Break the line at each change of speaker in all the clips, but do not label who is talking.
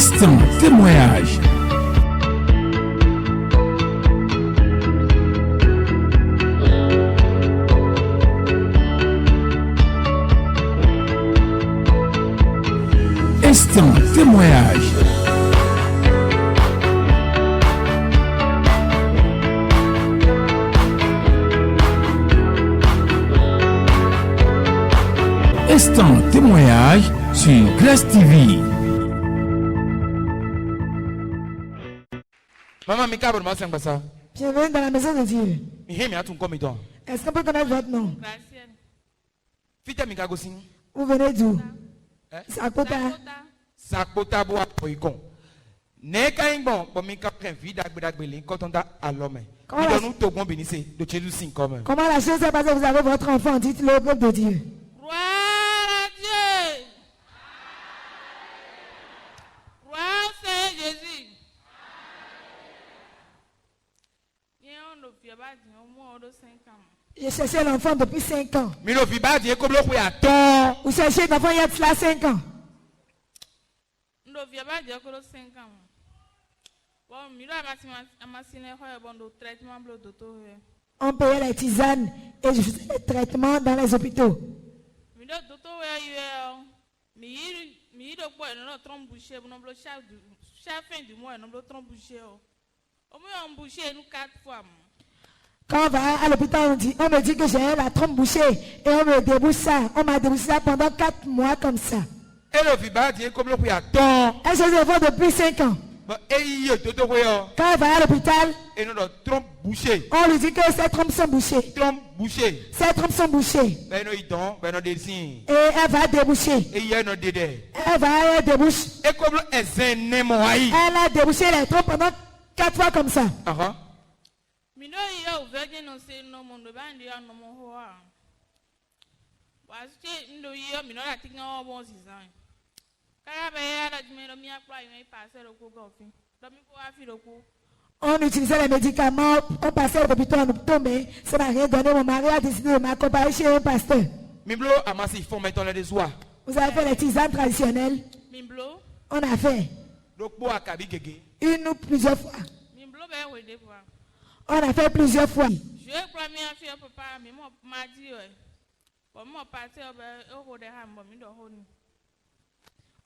Instant témoignage. Instant témoignage. Instant témoignage sur Grâce TV.
Maman,
bienvenue dans la maison de Dieu.
Est-ce
qu'on peut connaître votre nom? Vous venez d'où? Sakota.
Sakota boa poikon. Neka ingbo pomika prend vida gbedagbe quand on a à l'homme. Il nous togon bénissé de Jésus sin comme.
Comment la chose s'est passée? Vous avez votre enfant, dites-le au peuple de Dieu.
Gloire à Dieu. Gloire Seigneur Jésus.
J'ai cherché l'enfant depuis 5 ans.
Vous
cherchez l'enfant il y a cela 5 ans. On payait les tisanes et je faisais les traitements dans les hôpitaux. Quand on va à l'hôpital, on me dit que j'ai la trompe bouchée et on me débouche ça. On m'a débouché ça pendant 4 mois comme ça.
Et je
le vois depuis 5 ans. Quand on va à l'hôpital, on lui dit que ses trompes sont bouchées. Ses trompes sont bouchées. Et elle va déboucher. Elle va déboucher. Elle a débouché les trompes pendant 4 fois comme ça. On utilisait les médicaments, on passait au hôpital, on tombait, ça n'a rien donné. Mon mari a décidé de m'accompagner chez un pasteur. Vous avez fait les tisanes traditionnelles? On a fait une ou plusieurs fois. On a fait plusieurs fois.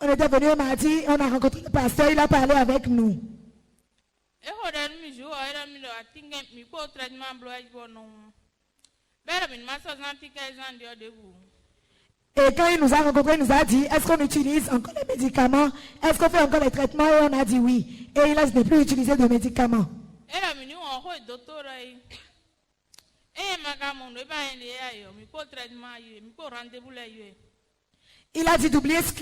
On était venu au mardi, on a rencontré le pasteur, il a parlé avec nous. Et quand il nous a rencontrés, il nous a dit, est-ce qu'on utilise encore les médicaments? Est-ce qu'on fait encore les traitements? Et on a dit oui. Et il a ne plus utiliser de médicaments. Il a dit d'oublier ce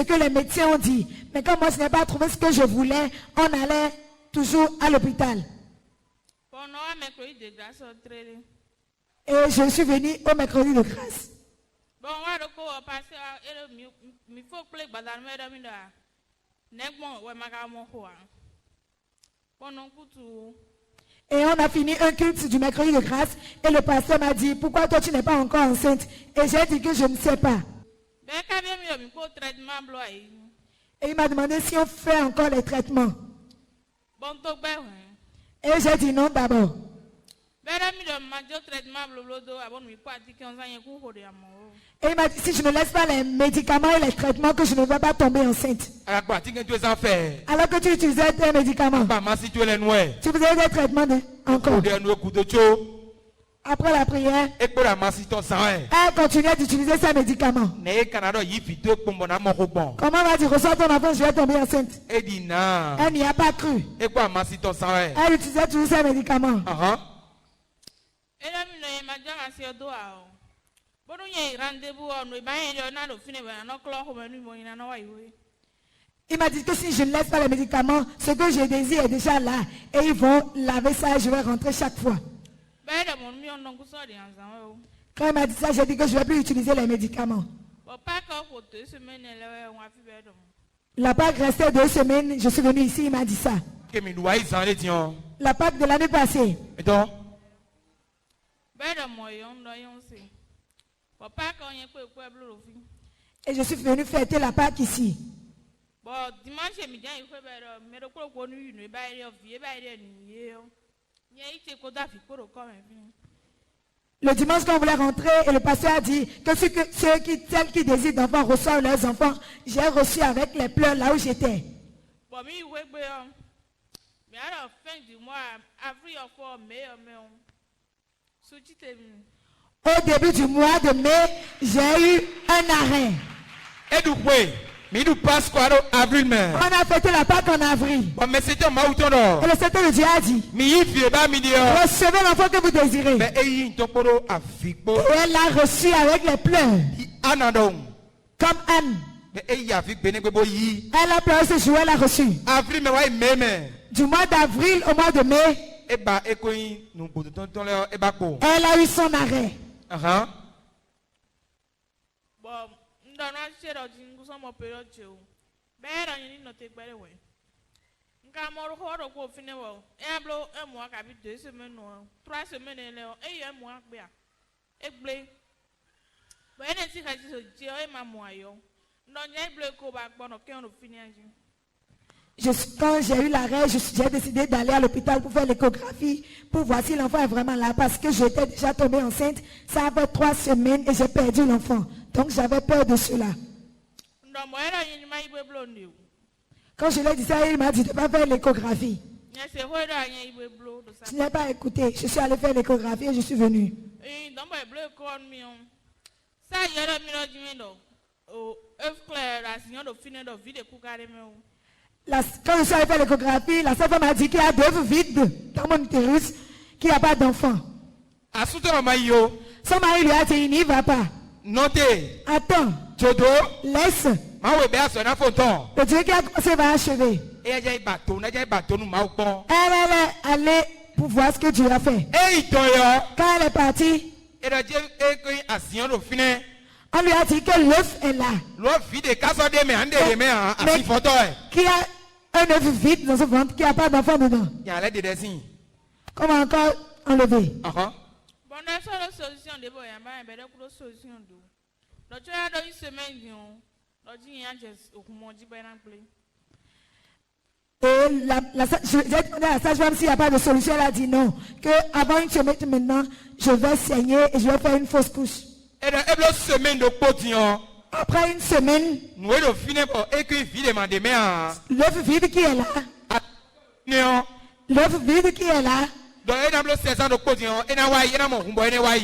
que les médecins ont dit. Mais quand moi je n'ai pas trouvé ce que je voulais, on allait toujours à l'hôpital. Et je suis venue au mercredi de grâce. Et on a fini un culte du mercredi de grâce et le pasteur m'a dit, pourquoi toi tu n'es pas encore enceinte? Et j'ai dit que je ne sais pas. Et il m'a demandé si on fait encore les traitements. Et j'ai dit non d'abord. Et il m'a dit si je ne laisse pas les médicaments et les traitements que je ne vais pas tomber enceinte. Alors que tu utilisais tes médicaments. Tu faisais des traitements encore. Après la prière, elle continuait d'utiliser ses médicaments. Comment va dire, reçois ton enfant, je vais tomber enceinte? Elle n'y a pas cru. Elle utilisait toujours ses médicaments. Il m'a dit que si je ne laisse pas les médicaments, ce que je désire est déjà là. Et ils vont laver ça et je vais rentrer chaque fois. Quand il m'a dit ça, j'ai dit que je ne vais plus utiliser les médicaments. La Pâque restait 2 semaines, je suis venu ici, il m'a dit ça. La Pâque de l'année passée. Et je suis venu fêter la Pâque ici.
Bon, dimanche midi, il faut faire mais le coup qu'on eut une baille of vie, baille
Le dimanche, quand on voulait rentrer, et le pasteur a dit que celles qui désirent d'enfants reçoivent leurs enfants. J'ai reçu avec les pleurs là où j'étais.
Bon, mais à la fin du mois, avril ou mai,
au début du mois de mai, j'ai eu un arrêt.
Et du coup, mais nous passe quoi avril mai.
On a fêté la Pâque en avril.
Bon, mais c'était un
Et le Seigneur de Dieu a dit, recevez l'enfant que vous désirez. Et elle l'a reçu avec les pleurs. Comme Anne. Elle a pleuré ce jour, elle l'a reçu. Du mois d'avril au mois de mai, elle a eu son arrêt. Quand j'ai eu l'arrêt, j'ai décidé d'aller à l'hôpital pour faire l'échographie, pour voir si l'enfant est vraiment là, parce que j'étais déjà tombée enceinte, ça avait 3 semaines et j'ai perdu l'enfant. Donc j'avais peur de cela. Quand je lui ai dit ça, il m'a dit de ne pas faire l'échographie. Je n'ai pas écouté, je suis allé faire l'échographie et je suis venu. Quand je suis allé faire l'échographie, la sage-femme m'a dit qu'il y a d'œufs vides dans mon utérus, qu'il n'y a pas d'enfant. Son mari lui a dit, il n'y va pas. Attends. Laisse. Le Dieu qui a commencé va achever. Elle est allée pour voir ce que Dieu a fait. Quand elle est partie, on lui a dit que l'œuf est là. Mais qui a un œuf vide dans son ventre, qui n'a pas d'enfant dedans. Comment encore enlever? Et j'ai demandé à la sage-femme s'il n'y a pas de solution. Elle a dit non. Qu'avant une semaine maintenant, je vais saigner et je vais faire une fausse couche. Après une semaine, l'œuf vide qui est là. L'œuf vide qui est là.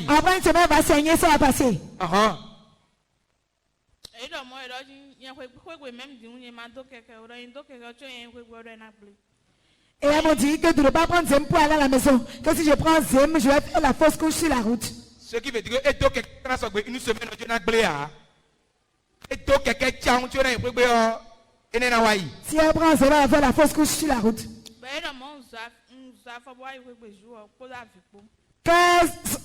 Après une semaine, elle va saigner, ça va passer. Et elle m'a dit que de ne pas prendre Zem pour aller à la maison. Que si je prends Zem, je vais faire la fausse couche sur la route.
Ce qui veut dire que une semaine,
si elle prend Zem, elle va faire la fausse couche sur la route.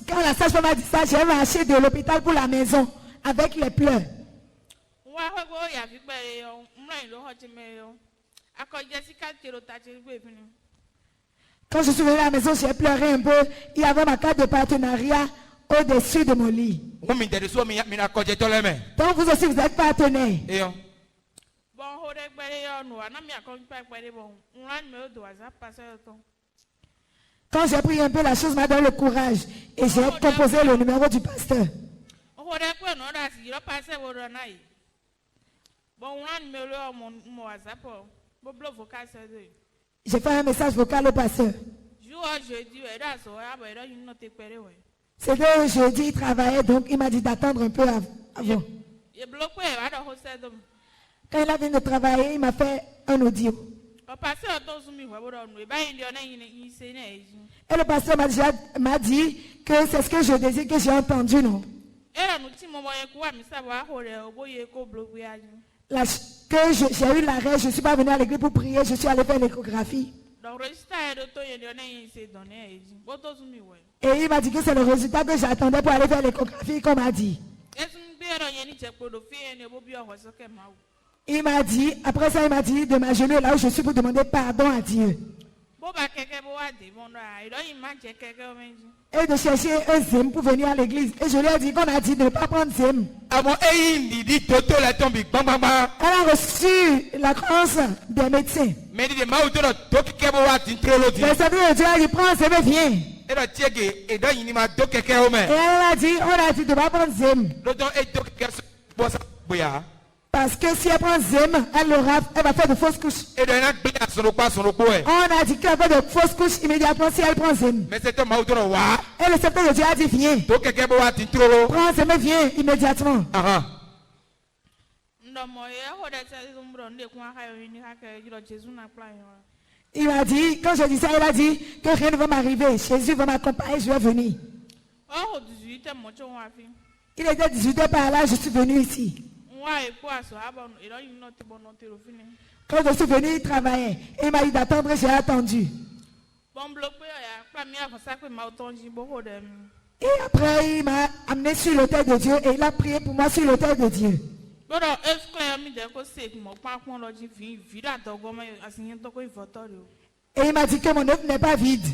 Quand la sage-femme a dit ça, j'ai marché de l'hôpital pour la maison avec les pleurs. Quand je suis venue à la maison, j'ai pleuré un peu. Il y avait ma carte de partenariat au-dessus de mon lit. Donc vous aussi, vous êtes partenaire. Quand j'ai pris un peu, la chose m'a donné le courage. Et j'ai composé le numéro du pasteur. J'ai fait un message vocal au pasteur. C'était jeudi, il travaillait, donc il m'a dit d'attendre un peu avant. Quand il a fini de travailler, il m'a fait un audio. Et le pasteur m'a dit que c'est ce que je désire, que j'ai entendu, non? Que j'ai eu l'arrêt, je ne suis pas venu à l'église pour prier, je suis allé faire l'échographie. Et il m'a dit que c'est le résultat que j'attendais pour aller faire l'échographie, comme m'a dit. Il m'a dit, après ça, il m'a dit de m'agenouiller là où je suis pour demander pardon à Dieu. Et de chercher un zème pour venir à l'église. Et je lui ai dit qu'on a dit de ne pas prendre zème. Elle a reçu la croix des médecins. Le Seigneur de Dieu a dit prends zème et viens. Et elle a dit on a dit de ne pas prendre zème. Parce que si elle prend zème, elle va faire de fausses couches. On a dit qu'elle va faire de fausses couches immédiatement si elle prend zème. Et le Seigneur de Dieu a dit viens. Prends zème et viens immédiatement. Il m'a dit, quand je dis ça, il a dit que rien ne va m'arriver. Jésus va m'accompagner, je vais venir. Il était 18 heures par là, je suis venu ici. Quand je suis venu, il travaillait. Et il m'a dit d'attendre, j'ai attendu. Et après, il m'a amené sur l'autel de Dieu et il a prié pour moi sur l'autel de Dieu. Et il m'a dit que mon œuvre n'est pas vide.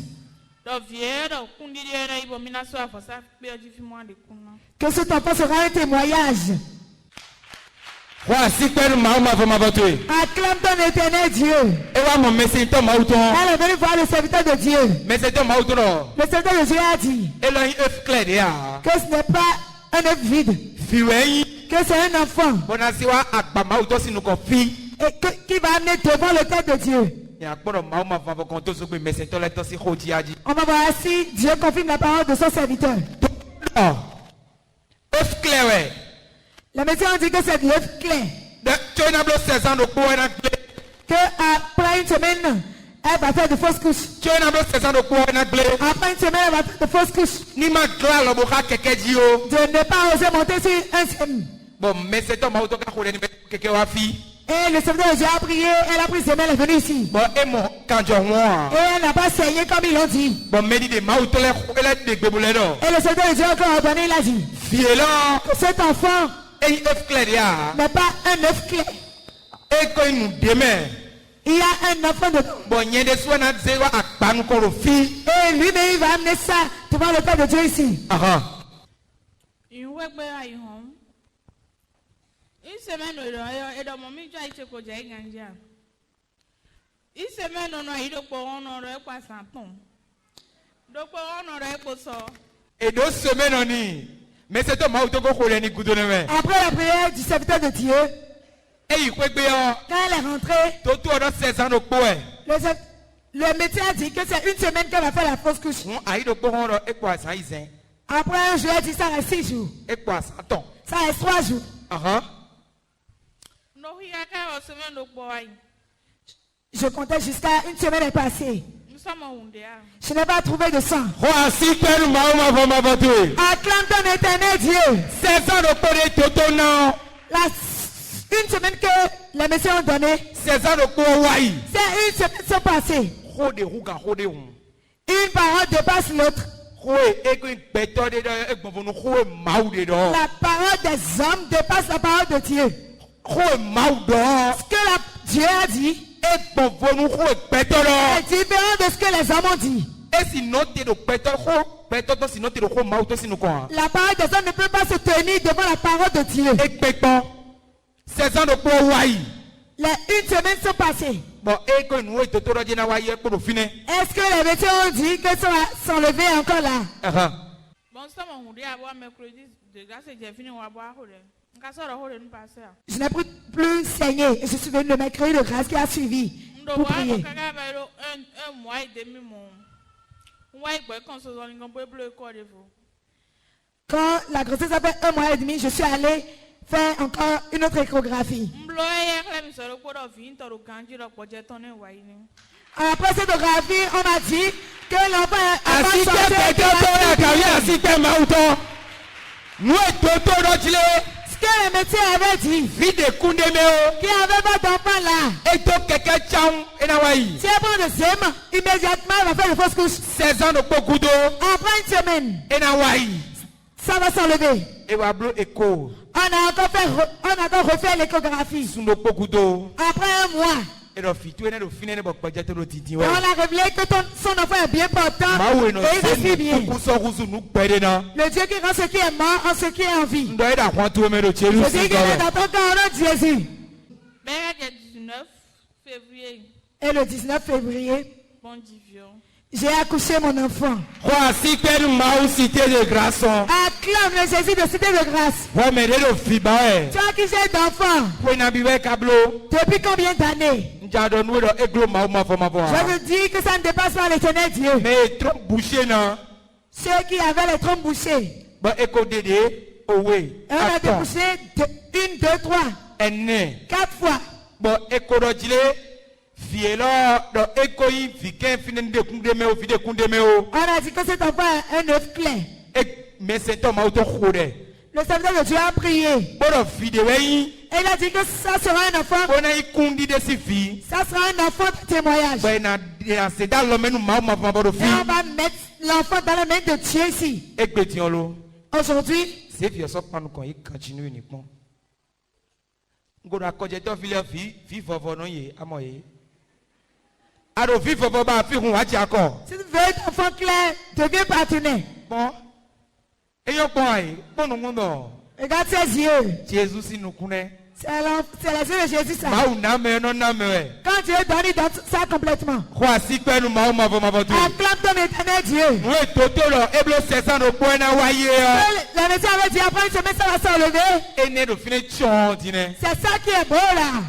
Que cet enfant sera un témoignage. Acclame ton éternel Dieu. Elle est venue voir le serviteur de Dieu. Le serviteur de Dieu a dit que ce n'est pas un œuf vide. Que c'est un enfant. Et qui va amener devant le tête de Dieu. On va voir si Dieu confirme la parole de son serviteur. La médecin a dit que c'est de l'œuf clair. Que après une semaine, elle va faire de fausses couches. Après une semaine, elle va faire de fausses couches. De ne pas oser monter sur un sème. Et le serviteur de Dieu a prié, elle a pris ses mains, elle est venue ici. Et elle n'a pas saigné comme ils l'ont dit. Et le serviteur de Dieu a encore ordonné, il a dit que cet enfant n'est pas un œuf clair. Il y a un enfant dedans. Et lui-même, il va amener ça devant le Père de Dieu ici.
Une semaine,
et 2 semaines on y. Mais c'est un maouto qu'on connaît ni goudou.
Après la prière du serviteur de Dieu,
quand elle
est rentrée, le médecin a dit que c'est une semaine qu'elle a fait la fausse couche. Après un jour, elle dit ça reste 6 jours. Ça reste 3 jours. Je comptais jusqu'à une semaine est passée. Je n'ai pas trouvé de sang. Acclame ton éternel Dieu. Une semaine que les messieurs ont donné. C'est une semaine sont passées. Une parole dépasse l'autre. La parole des hommes dépasse la parole de Dieu. Ce que Dieu a dit est différent de ce que les hommes ont dit. La parole des hommes ne peut pas se tenir devant la parole de Dieu. Une semaine sont passées. Est-ce que les médecins ont dit que sont levés encore là? Je n'ai plus saigné et je suis venu le mercredi de grâce qui a suivi pour prier. Quand la grossesse a fait 1 mois et demi, je suis allé faire encore une autre échographie. Après cette échographie, on m'a dit que l'enfant a ce que les médecins avaient dit, qu'il n'y avait pas d'enfant là. Si elle prend de zème, immédiatement elle va faire de fausses couches. Après une semaine, ça va s'enlever. On a encore refait l'échographie. Après 1 mois,
Et donc, fille, tu es né de finir pour pas jeter le titi.
Et on a révélé que son enfant est bien portant. Et il respire bien. Le Dieu qui rend ce qui est mort en ce qui est en vie. Je dis qu'il est dans ton cœur, notre Jésus.
Le 19 février.
Et le 19 février,
Bon Dieu.
j'ai accouché mon enfant.
Acclame
le Jésus de Cité de Grâce. Toi qui j'ai d'enfants. Depuis combien d'années? Je vous dis que ça ne dépasse pas l'Éternel Dieu.
Mais trop bouché, non?
Ceux qui avaient les trompes bouchées.
On
a débouché 1, 2, 3. 4 fois.
Bon,
on a dit que cet enfant a un œuf clair.
Mais c'est un auto.
Le serviteur de Dieu a prié. Et il a dit que ça sera un enfant. Ça sera un enfant de témoignage. Et on va mettre l'enfant dans la main de Dieu ici. Aujourd'hui, si tu veux être enfant clair, deviens partenaire.
Bon.
Regarde ses yeux.
Jésus si nous connaît.
C'est les yeux de Jésus ça. Quand Dieu donne, il donne ça complètement. Acclame ton éternel Dieu. La médecin avait dit après une semaine ça va s'enlever. C'est ça qui est beau là.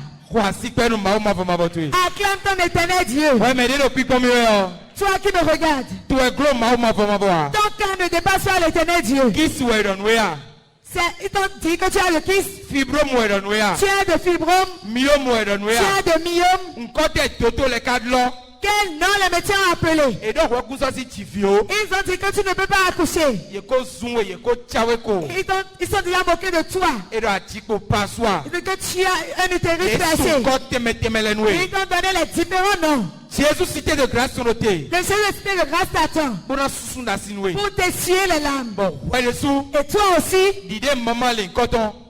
Acclame ton éternel Dieu. Toi qui me regardes. Ton cœur ne dépasse pas l'éternel Dieu. Ils t'ont dit que tu as le kyste. Tu as de fibrome. Tu as de myome. Quel nom les médecins ont appelé? Ils ont dit que tu ne peux pas accoucher. Ils sont déjà moqués de toi. Ils ont dit que tu as un utérus placé. Ils t'ont donné les différents noms.
Jésus cité de grâce sur le thé.
Le Jésus cité de grâce t'attend. Pour t'essuyer les larmes. Et toi aussi.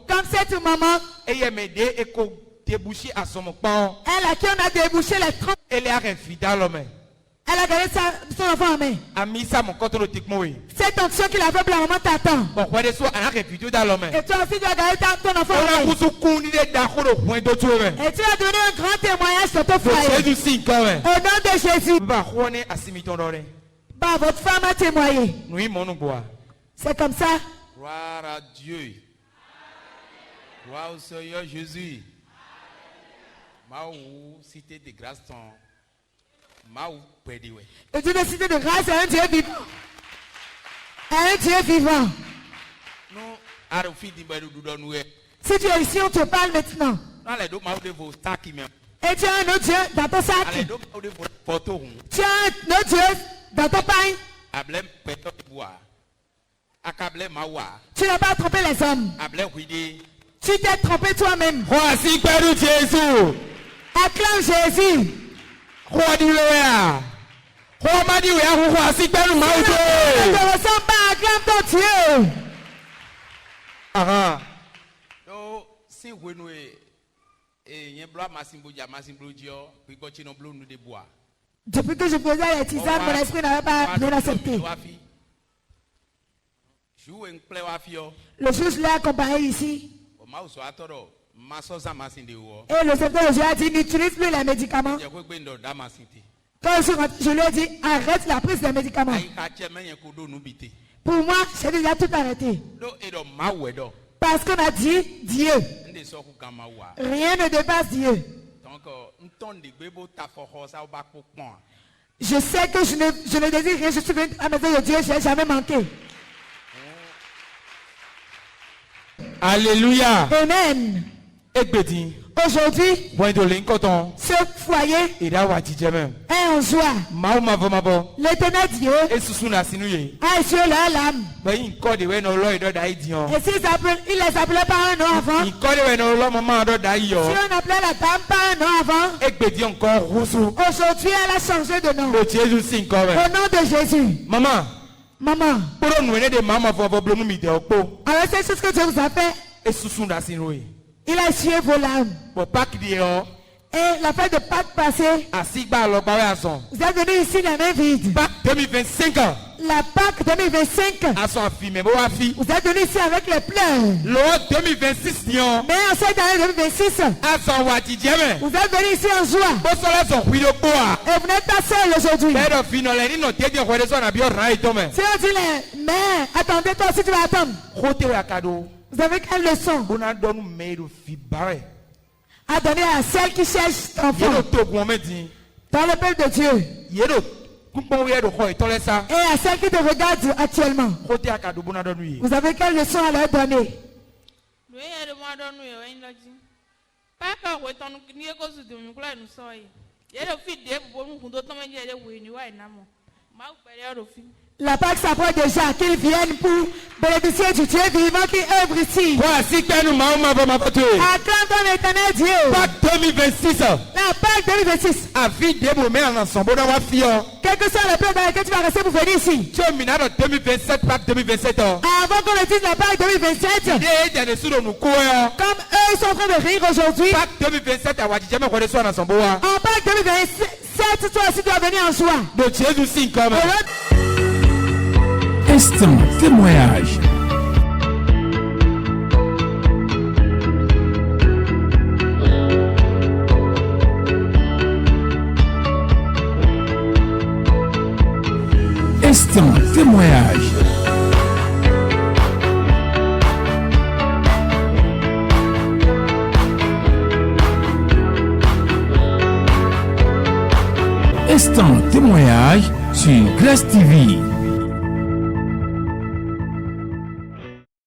Comme cette maman. Elle a qui on a débouché les trompes. Elle a gardé son enfant en main. Cette onction qu'il a fait pour la maman t'attend. Et toi aussi tu as gardé ton enfant en main. Et tu as donné un grand témoignage sur ton foyer. Au nom de Jésus. Bah, votre femme a témoigné. C'est comme ça.
Gloire à Dieu. Gloire au Seigneur Jésus. Maou, cité de grâce, Maou, pédiwe.
Le Dieu de cité de grâce est un Dieu vivant. Un Dieu vivant. Si tu es ici, on te parle maintenant. Et tu as un autre Dieu dans ton sac. Tu as un autre Dieu dans ton pain. Tu n'as pas trompé les hommes. Tu t'es trompé toi-même. Acclame Jésus. Ne te ressens pas, acclame ton Dieu. Depuis que je faisais les tisanes, mon esprit n'avait pas bien accepté. Le juge je l'ai accompagné ici. Et le secrétaire de Dieu a dit, n'utilise plus les médicaments. Quand je lui ai dit, arrête la prise des médicaments. Pour moi, j'ai déjà tout arrêté. Parce qu'on a dit Dieu. Rien ne dépasse Dieu. Je sais que je ne désire rien, je suis venu à la maison de Dieu, je n'ai jamais manqué.
Alléluia.
Amen. Aujourd'hui, ce foyer est en joie. L'Éternel Dieu a essuyé leur l'âme. Et s'il les appelait par un nom avant, si on appelait la dame par un nom avant, aujourd'hui elle a changé de nom. Au nom de Jésus. Maman, avec ces choses que Dieu vous a fait, il a essuyé vos larmes. Et la fête de Pâques passée, vous êtes venus ici la main vide.
Pâques 2025.
La Pâques 2025, vous êtes venus ici avec les pleurs.
2026.
Mais en cette année 2026, vous êtes venus ici en joie. Et vous n'êtes pas seul aujourd'hui. Si on dit les mères, attendez, toi aussi tu vas attendre. Vous avez quelle leçon à donner à celle qui cherche enfant dans le peuple de Dieu et à celle qui te regarde actuellement? Vous avez quelle leçon à leur donner? La Pâque s'approche déjà, qu'ils viennent pour bénéficier du Dieu vivant qui œuvre ici. Acclame ton éternel Dieu.
Pâques 2026.
La Pâque 2026. Quel que soit le plan dans lequel tu vas rester pour venir ici.
2027, Pâques 2027.
Avant qu'on le dise la Pâque 2027. Comme eux ils sont en train de rire aujourd'hui.
Pâques 2027,
en Pâques 2027, toi aussi tu vas venir en joie.
Instant témoignage. Instant témoignage. Instant témoignage sur Grâce TV.